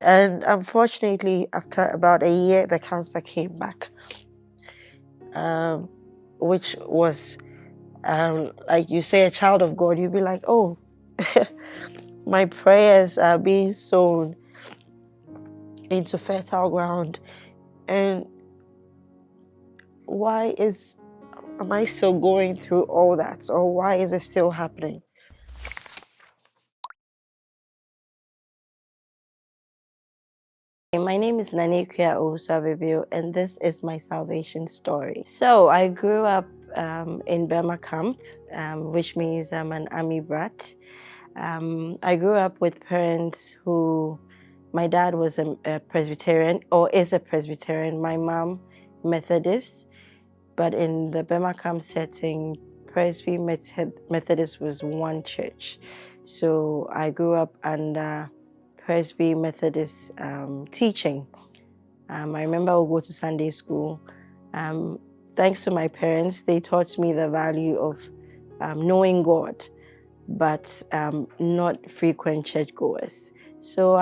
And unfortunately, after about a year, the cancer came back, um, which was, like you say, a child of God, you'd be like, oh, my prayers are being sown into fertile ground. And why am I still going through all that? Or why is it still happening? My name is Nana Akua, and this is my salvation story. So I grew up in Burma camp, which means I'm an army brat. I grew up with parents who, my dad was a Presbyterian, or is a Presbyterian, my mom Methodist, but in the Burma camp setting, Methodist was one church. So I grew up under Presby Methodist teaching. I remember I would go to Sunday school. Um, Thanks to my parents, they taught me the value of knowing God, but not frequent churchgoers. So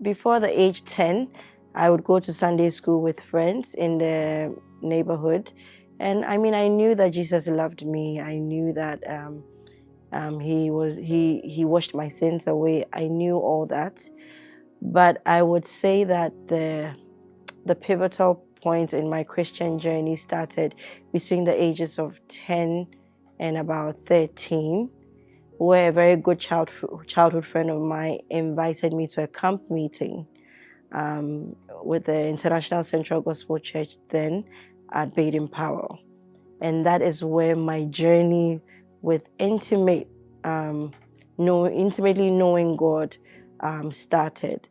before the age 10, I would go to Sunday school with friends in the neighborhood. And I mean, I knew that Jesus loved me. I knew that he washed my sins away. I knew all that. But I would say that the pivotal point in my Christian journey started between the ages of 10 and about 13, where a very good childhood friend of mine invited me to a camp meeting with the International Central Gospel Church then at Baden Powell. And that is where my journey with intimately knowing God started.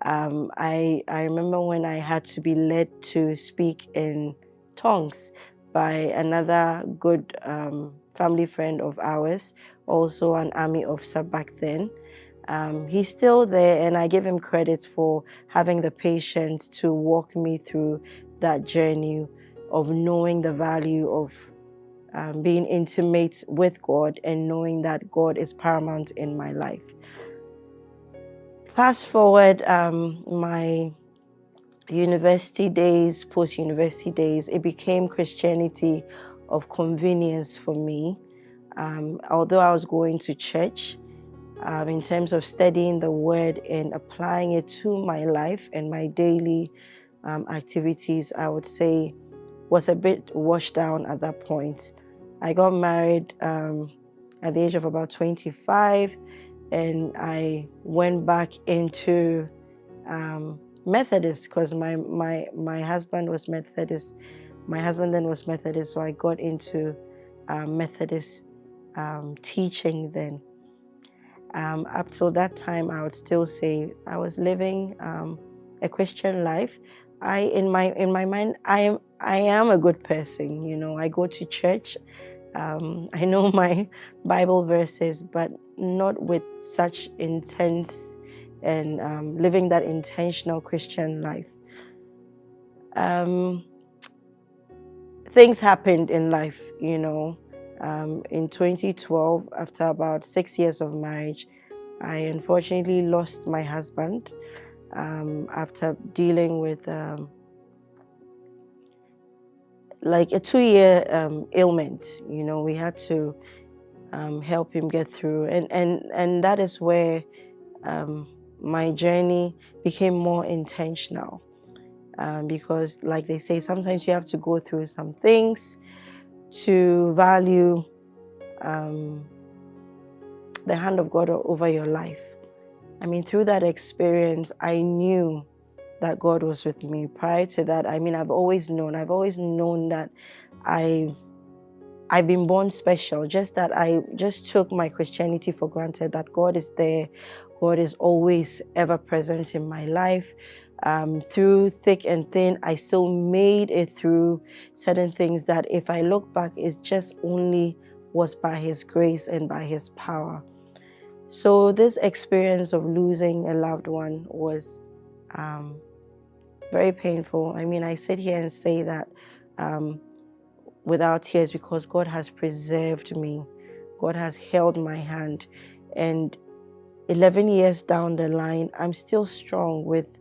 I remember when I had to be led to speak in tongues by another good family friend of ours, also an army officer back then. He's still there, and I give him credit for having the patience to walk me through that journey of knowing the value of being intimate with God and knowing that God is paramount in my life. Fast forward my university days, post-university days, it became Christianity of convenience for me. Although I was going to church, in terms of studying the word and applying it to my life and my daily activities, I would say was a bit washed down at that point. I got married at the age of about 25, and I went back into Methodist because my husband was Methodist. My husband then was Methodist, so I got into Methodist teaching then. Up till that time, I would still say I was living a Christian life. In my mind, I am a good person. You know, I go to church. I know my Bible verses, but not with such intense and living that intentional Christian life. Um, Things happened in life, you know. In 2012, after about 6 years of marriage, I unfortunately lost my husband after dealing with like a 2-year ailment. You know, we had to help him get through, and that is where my journey became more intentional. Because, like they say, sometimes you have to go through some things to value the hand of God over your life. I mean, through that experience, I knew that God was with me. Prior to that, I mean, I've always known that I've been born special, just that I just took my Christianity for granted, that God is there. God is always ever present in my life. Through thick and thin, I still made it through certain things that if I look back, it just only was by His grace and by His power. So this experience of losing a loved one was very painful. I mean, I sit here and say that without tears because God has preserved me. God has held my hand. And 11 years down the line, I'm still strong with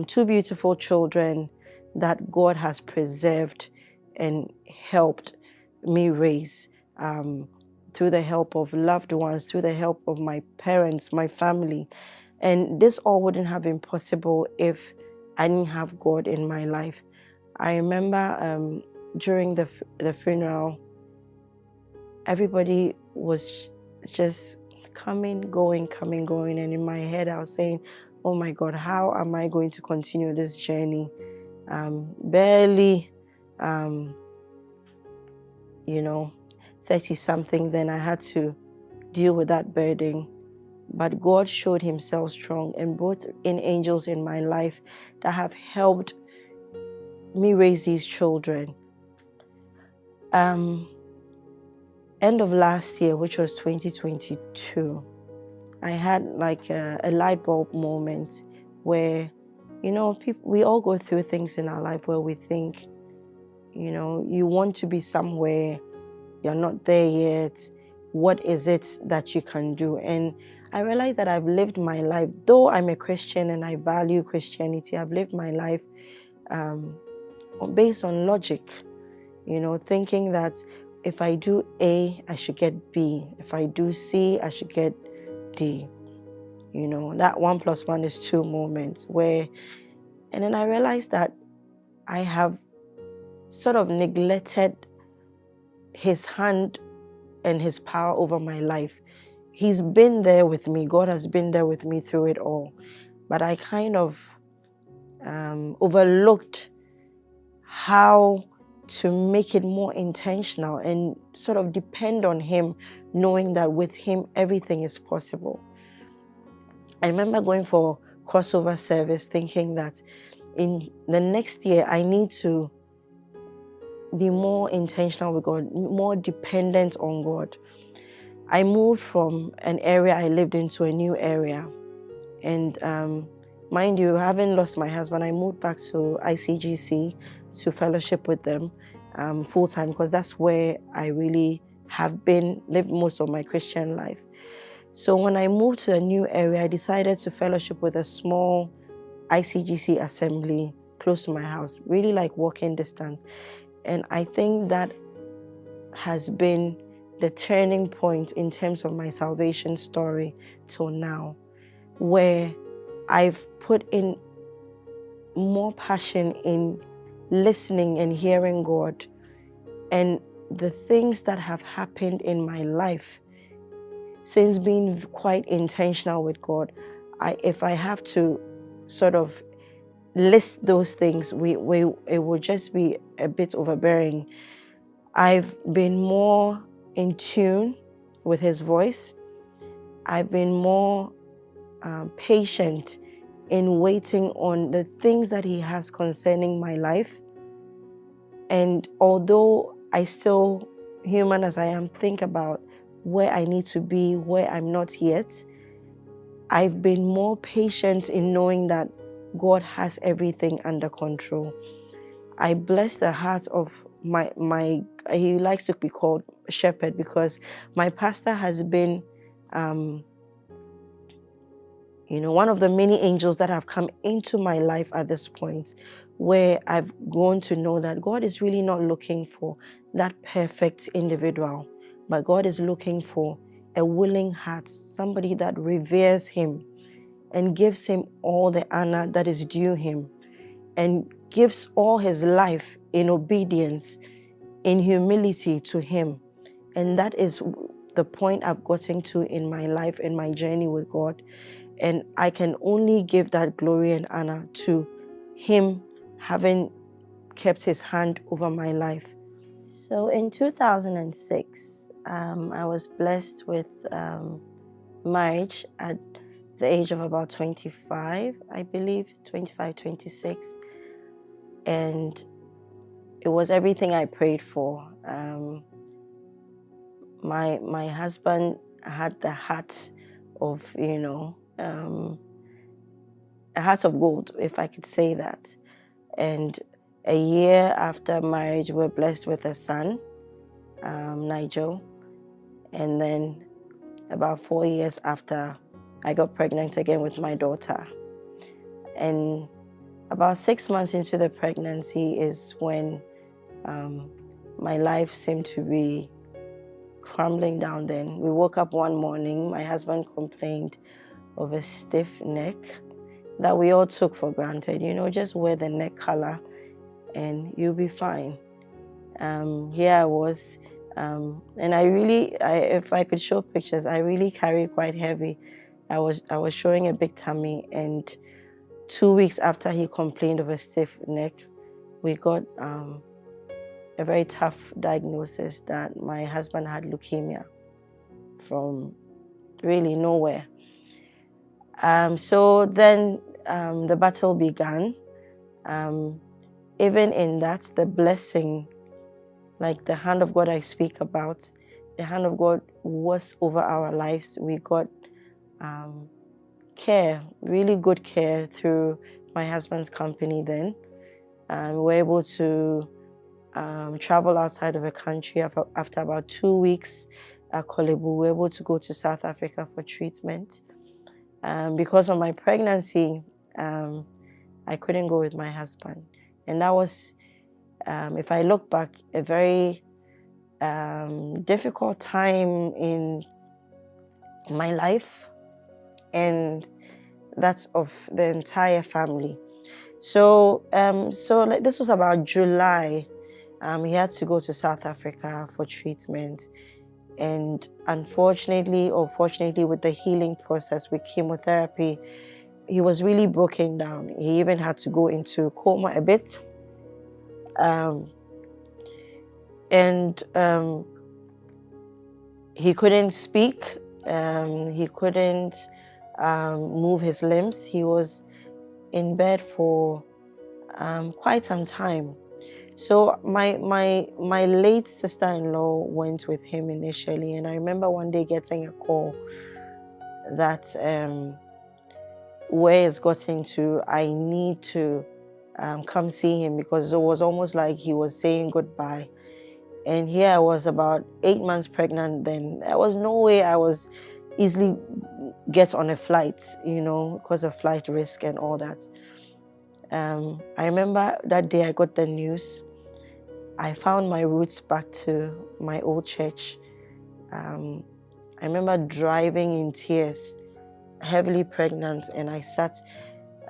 2 beautiful children that God has preserved and helped me raise through the help of loved ones, through the help of my parents, my family. And this all wouldn't have been possible if I didn't have God in my life. I remember during the funeral, everybody was just coming, going. And in my head, I was saying, oh my God, how am I going to continue this journey? Barely, 30 something, then I had to deal with that burden. But God showed himself strong and brought in angels in my life that have helped me raise these children. End of last year, which was 2022, I had like a light bulb moment where, we all go through things in our life where we think, you want to be somewhere, you're not there yet. What is it that you can do? And I realized that I've lived my life, though I'm a Christian and I value Christianity, I've lived my life based on logic, thinking that if I do A, I should get B. If I do C, I should get D. That 1 + 1 is 2 moments and then I realized that I have sort of neglected his hand and his power over my life. He's been there with me. God has been there with me through it all. But I kind of overlooked how to make it more intentional and sort of depend on him, knowing that with him, everything is possible. I remember going for crossover service thinking that in the next year, I need to be more intentional with God, more dependent on God. I moved from an area I lived in to a new area. And mind you, having lost my husband, I moved back to ICGC to fellowship with them full-time, because that's where I really have lived most of my Christian life. So when I moved to a new area, I decided to fellowship with a small ICGC assembly close to my house, really like walking distance. And I think that has been the turning point in terms of my salvation story till now, where I've put in more passion in listening and hearing God, and the things that have happened in my life since being quite intentional with God. If I have to sort of list those things, it will just be a bit overbearing. I've been more in tune with his voice. I've been more patient in waiting on the things that he has concerning my life. And although I still, human as I am, think about where I need to be, where I'm not yet, I've been more patient in knowing that God has everything under control. I bless the heart of my he likes to be called shepherd, because my pastor has been one of the many angels that have come into my life at this point, where I've grown to know that God is really not looking for that perfect individual, but God is looking for a willing heart, somebody that reveres him and gives him all the honor that is due him, and gives all his life in obedience, in humility to him. And that is the point I've gotten to in my life, in my journey with God. And I can only give that glory and honor to him having kept his hand over my life. So in 2006, I was blessed with marriage at the age of about 25, I believe, 25, 26. And it was everything I prayed for. My husband had the heart of, a heart of gold, if I could say that. And a year after marriage, we're blessed with a son, Nigel. And then about 4 years after I got pregnant again with my daughter. And about 6 months into the pregnancy is when my life seemed to be crumbling down. Then we woke up one morning, my husband complained of a stiff neck that we all took for granted. Just wear the neck collar and you'll be fine. Here I was, and if I could show pictures, I really carry quite heavy. I was showing a big tummy, and 2 weeks after he complained of a stiff neck, we got a very tough diagnosis that my husband had leukemia from really nowhere. So then the battle began. Even in that, the blessing, like the hand of God I speak about, the hand of God was over our lives. We got care, really good care through my husband's company then. We were able to travel outside of the country after about 2 weeks at Kolebu. We were able to go to South Africa for treatment. Because of my pregnancy, I couldn't go with my husband. And that was, if I look back, a very difficult time in my life, and that's of the entire family. So this was about July. He had to go to South Africa for treatment. And unfortunately or fortunately, with the healing process with chemotherapy, he was really broken down. He even had to go into coma a bit. He couldn't speak. He couldn't move his limbs. He was in bed for quite some time. So my late sister-in-law went with him initially, and I remember one day getting a call that where it's gotten to, I need to come see him, because it was almost like he was saying goodbye. And here I was about 8 months pregnant then. There was no way I was easily get on a flight, because of flight risk and all that. I remember that day I got the news. I found my roots back to my old church. I remember driving in tears, heavily pregnant, and I sat.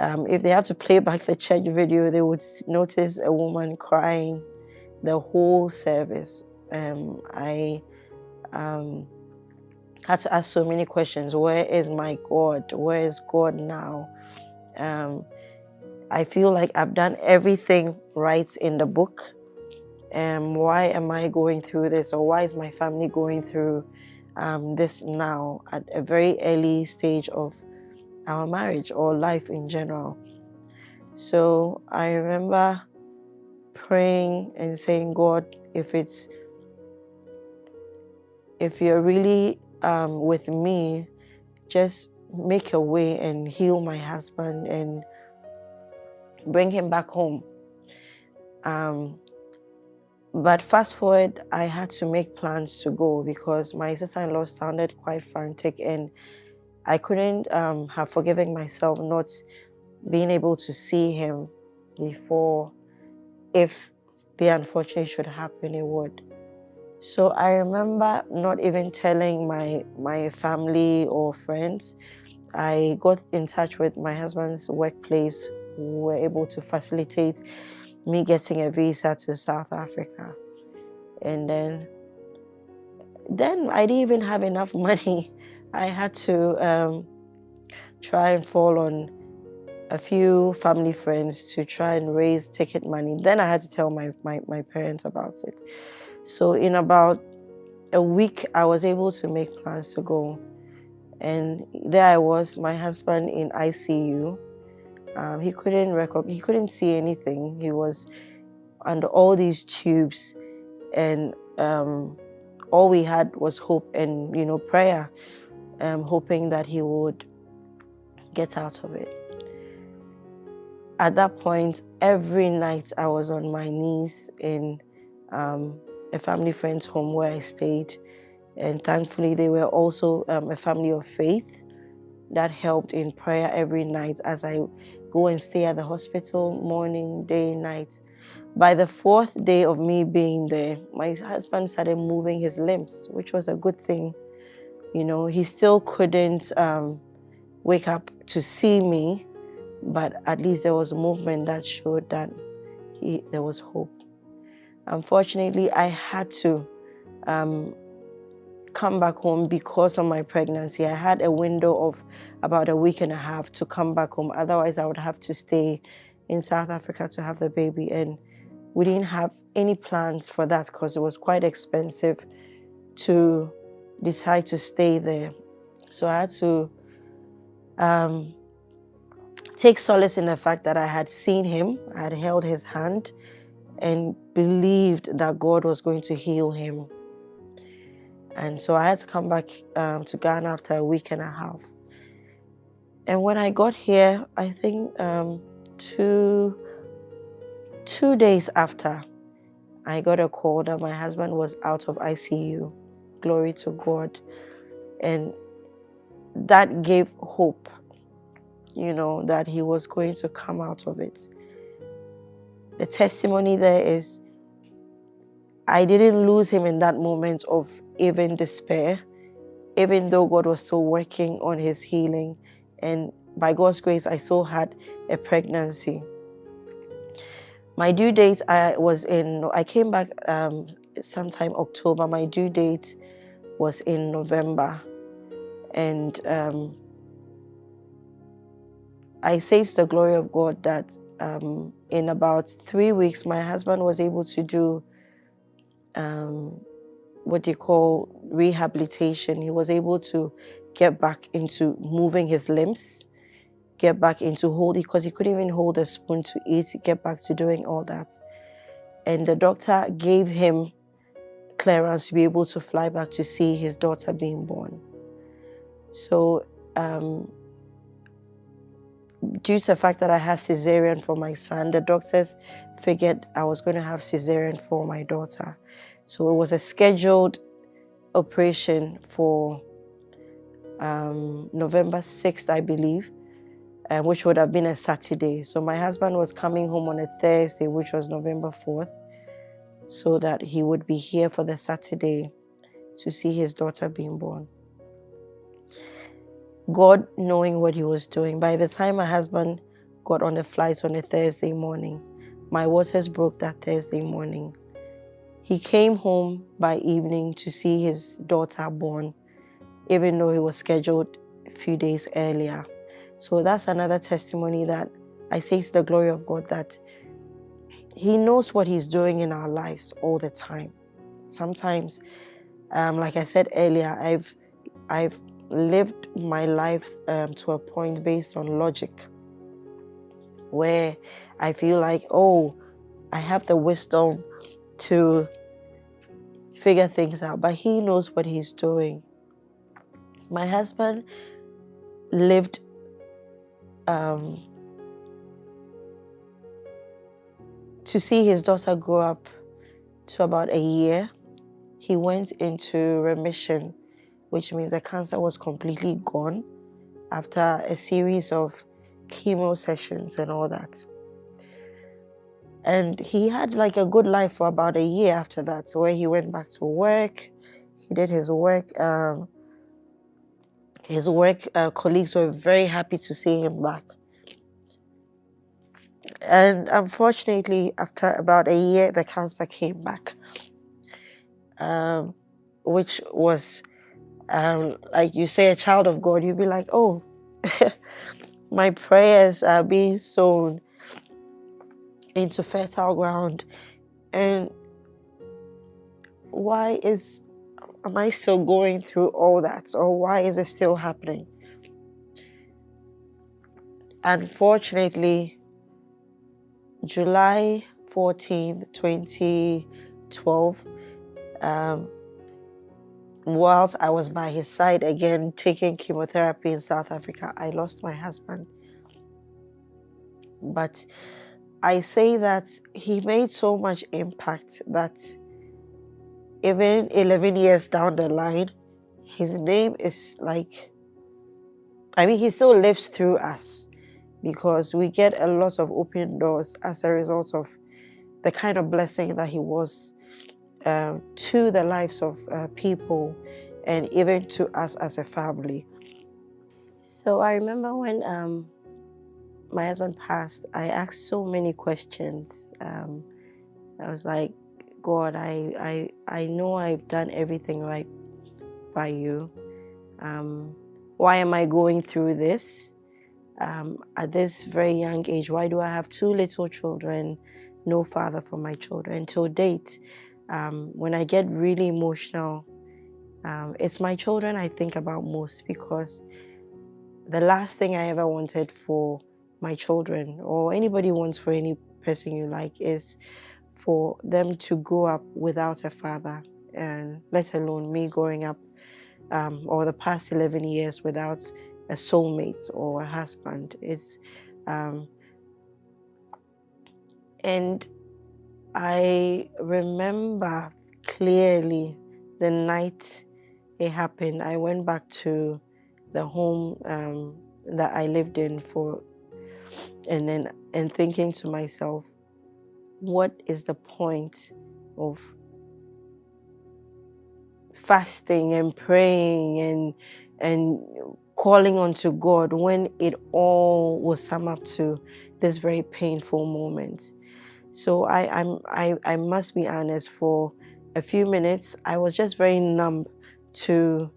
If they had to play back the church video, they would notice a woman crying the whole service. I had to ask so many questions. Where is my God? Where is God now? I feel like I've done everything right in the book. Why am I going through this? Or why is my family going through this now at a very early stage of our marriage or life in general? So I remember praying and saying, God, if you're really with me, just make a way and heal my husband and bring him back home. But fast forward, I had to make plans to go because my sister-in-law sounded quite frantic, and I couldn't have forgiven myself not being able to see him before, if the unfortunate should happen, it would. So I remember not even telling my family or friends. I got in touch with my husband's workplace, who were able to facilitate me getting a visa to South Africa. And then I didn't even have enough money. I had to try and fall on a few family friends to try and raise ticket money. Then I had to tell my parents about it. So in about a week, I was able to make plans to go. And there I was, my husband in ICU. He couldn't see anything. He was under all these tubes, and all we had was hope and prayer, hoping that he would get out of it. At that point, every night I was on my knees in a family friend's home where I stayed, and thankfully they were also a family of faith. that helped in prayer every night as I go and stay at the hospital morning, day, night. By the 4th day of me being there, my husband started moving his limbs, which was a good thing. You know, he still couldn't wake up to see me, but at least there was movement that showed that there was hope. Unfortunately, I had to come back home because of my pregnancy. I had a window of about a week and a half to come back home. Otherwise, I would have to stay in South Africa to have the baby. And we didn't have any plans for that because it was quite expensive to decide to stay there. So I had to take solace in the fact that I had seen him, I had held his hand, and believed that God was going to heal him. And so I had to come back to Ghana after a week and a half. And when I got here, I think 2 days after, I got a call that my husband was out of ICU. Glory to God. And that gave hope, you know, that he was going to come out of it. The testimony there is, I didn't lose him in that moment of even despair, even though God was still working on his healing. And by God's grace, I still had a pregnancy. My due date, I came back sometime October. My due date was in November. And I say to the glory of God that in about 3 weeks, my husband was able to do what they call rehabilitation. He was able to get back into moving his limbs, get back into holding, because he couldn't even hold a spoon to eat, get back to doing all that. And the doctor gave him clearance to be able to fly back to see his daughter being born. So due to the fact that I had cesarean for my son, the doctors figured I was going to have cesarean for my daughter. So it was a scheduled operation for November 6th, I believe, which would have been a Saturday. So my husband was coming home on a Thursday, which was November 4th, so that he would be here for the Saturday to see his daughter being born. God knowing what he was doing. By the time my husband got on the flight on a Thursday morning, my waters broke that Thursday morning. He came home by evening to see his daughter born, even though he was scheduled a few days earlier. So that's another testimony that I say to the glory of God, that he knows what he's doing in our lives all the time. Sometimes, like I said earlier, I've lived my life to a point based on logic, where I feel like, oh, I have the wisdom to figure things out, but he knows what he's doing. My husband lived to see his daughter grow up to about a year. He went into remission, which means the cancer was completely gone after a series of chemo sessions and all that. And he had like a good life for about a year after that, where he went back to work. He did his work. His work colleagues were very happy to see him back. And unfortunately, after about a year, the cancer came back, which was, like you say, a child of God, you'd be like, oh, my prayers are being sown into fertile ground. And why am I still going through all that? Or why is it still happening? Unfortunately, July 14th, 2012, whilst I was by his side again taking chemotherapy in South Africa, I lost my husband. But I say that he made so much impact that even 11 years down the line, his name is like I mean, he still lives through us, because we get a lot of open doors as a result of the kind of blessing that he was to the lives of people, and even to us as a family. So I remember when my husband passed, I asked so many questions. I was like, God, I know I've done everything right by you. Why am I going through this? At this very young age, why do I have 2 little children, no father for my children? Till date, when I get really emotional, it's my children I think about most, because the last thing I ever wanted for my children, or anybody wants for any person you like, is for them to grow up without a father, and let alone me growing up or the past 11 years without a soulmate or a husband. And I remember clearly the night it happened. I went back to the home that I lived in and thinking to myself, what is the point of fasting and praying and calling onto God when it all will sum up to this very painful moment? So I must be honest, for a few minutes I was just very numb to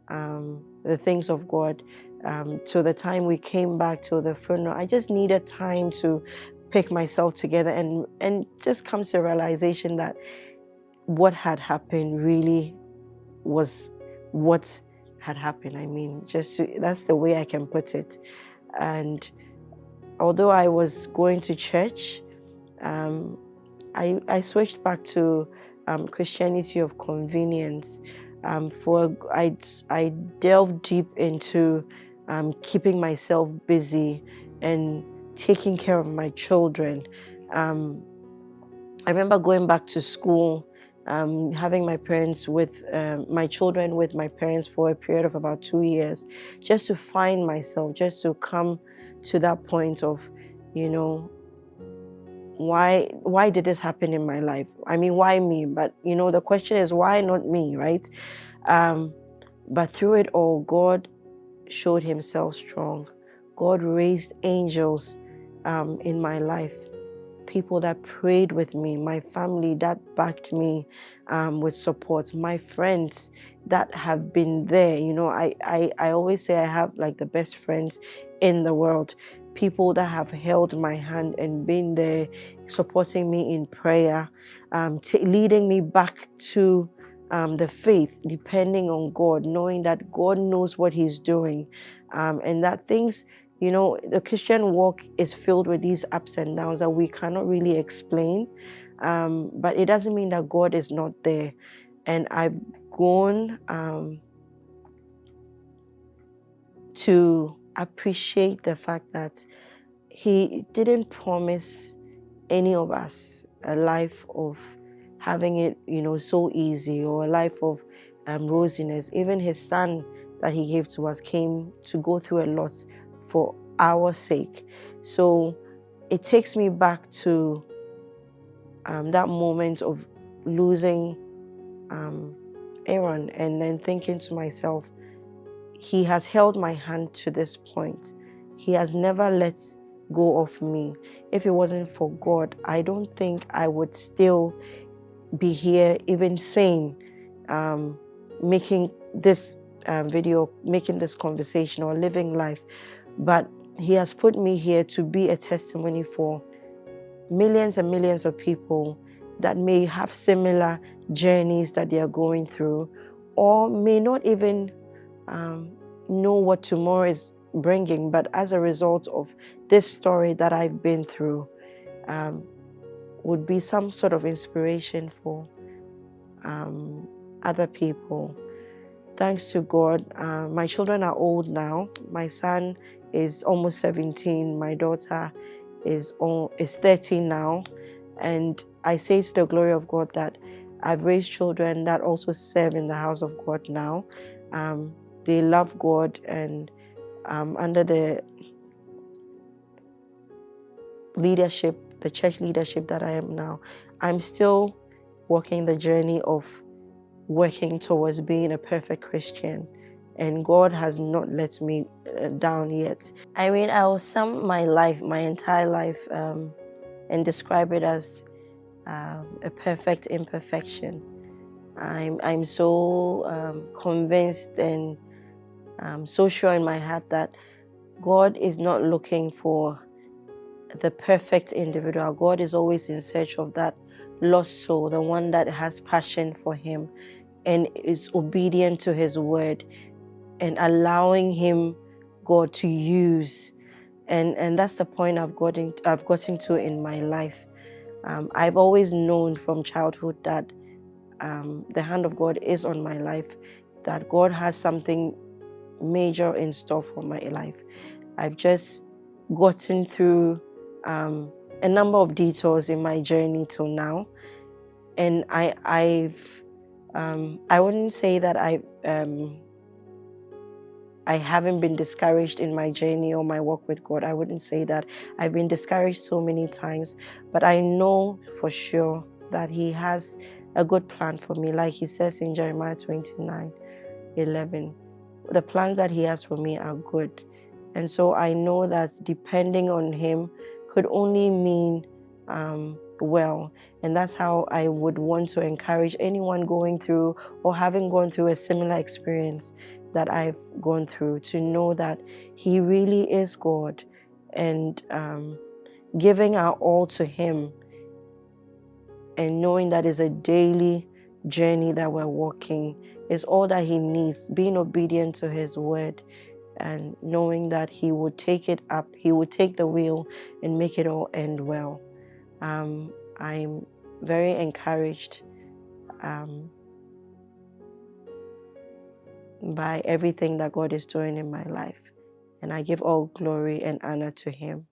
the things of God. To the time we came back to the funeral, I just needed time to pick myself together and just come to a realization that what had happened really was what had happened. I mean, that's the way I can put it. And although I was going to church, I switched back to Christianity of convenience. I delved deep into keeping myself busy and taking care of my children. I remember going back to school, having my parents with my children with my parents for a period of about 2 years, just to find myself, just to come to that point of, you know, why did this happen in my life? I mean, why me? But the question is, why not me, right? But through it all, God showed himself strong. God raised angels in my life, people that prayed with me, my family that backed me with support, my friends that have been there. I always say I have like the best friends in the world, people that have held my hand and been there supporting me in prayer, leading me back to the faith, depending on God, knowing that God knows what he's doing, and that things, the Christian walk is filled with these ups and downs that we cannot really explain. But it doesn't mean that God is not there. And I've gone to appreciate the fact that he didn't promise any of us a life of having it, so easy, or a life of rosiness. Even his son that he gave to us came to go through a lot for our sake. So it takes me back to that moment of losing Aaron, and then thinking to myself, he has held my hand to this point. He has never let go of me. If it wasn't for God, I don't think I would still be here, even sane, making this video, making this conversation, or living life. But he has put me here to be a testimony for millions and millions of people that may have similar journeys that they are going through, or may not even know what tomorrow is bringing, but as a result of this story that I've been through, would be some sort of inspiration for other people. Thanks to God, my children are old now. My son is almost 17. My daughter is 13 now. And I say to the glory of God that I've raised children that also serve in the house of God now. They love God, and under the leadership, the church leadership that I am now, I'm still walking the journey of working towards being a perfect Christian. And God has not let me down yet. I mean, I will sum my life, my entire life, and describe it as a perfect imperfection. I'm so convinced and so sure in my heart that God is not looking for the perfect individual. God is always in search of that lost soul, the one that has passion for Him and is obedient to His word and allowing Him, God, to use. And that's the point I've gotten to in my life. I've always known from childhood that the hand of God is on my life, that God has something major in store for my life. I've just gotten through a number of detours in my journey till now, and I wouldn't say that I haven't been discouraged in my journey or my walk with God. I wouldn't say that. I've been discouraged so many times, but I know for sure that He has a good plan for me. Like He says in Jeremiah 29:11, the plans that He has for me are good. And so I know that depending on Him could only mean well. And that's how I would want to encourage anyone going through or having gone through a similar experience that I've gone through, to know that He really is God, and giving our all to Him and knowing that is a daily journey that we're walking is all that He needs. Being obedient to His word and knowing that He would take it up, He would take the wheel and make it all end well. I'm very encouraged by everything that God is doing in my life, and I give all glory and honor to Him.